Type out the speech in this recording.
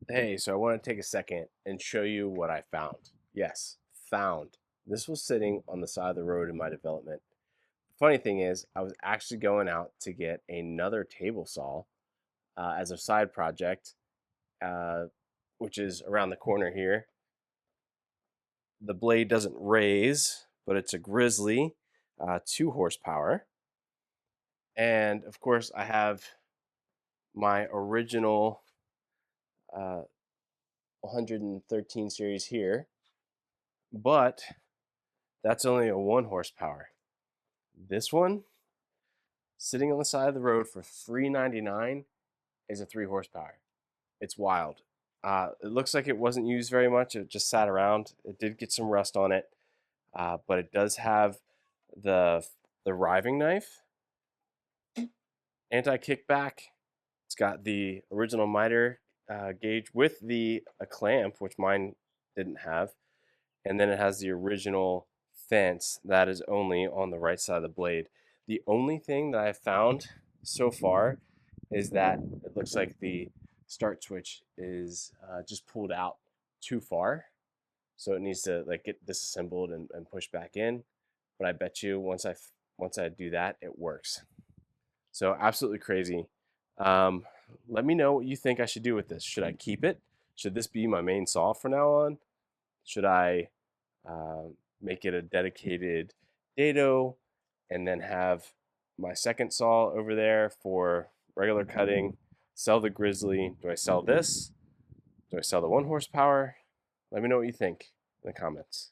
Hey, so I want to take a second and show you what I found. Yes, found. This was sitting on the side of the road in my development. Funny thing is, I was actually going out to get another table saw as a side project, uh, which is around the corner here. The blade doesn't raise, but it's a Grizzly, 2 horsepower. And of course, I have my original 113 series here, but that's only a 1 horsepower. This one, sitting on the side of the road for $3.99, is a 3 horsepower. It's wild. It looks like it wasn't used very much. It just sat around. It did get some rust on it, but it does have the the riving knife, anti-kickback. It's got the original miter gauge with the a clamp, which mine didn't have, and then it has the original fence that is only on the right side of the blade. The only thing that I've found so far is that it looks like the start switch is just pulled out too far, so it needs to like get disassembled and pushed back in. But I bet you once I do that, it works. So absolutely crazy. Um, Let me know what you think I should do with this. Should I keep it? Should this be my main saw from now on? Should I make it a dedicated dado and then have my second saw over there for regular cutting? Sell the Grizzly. Do I sell this? Do I sell the 1 horsepower? Let me know what you think in the comments.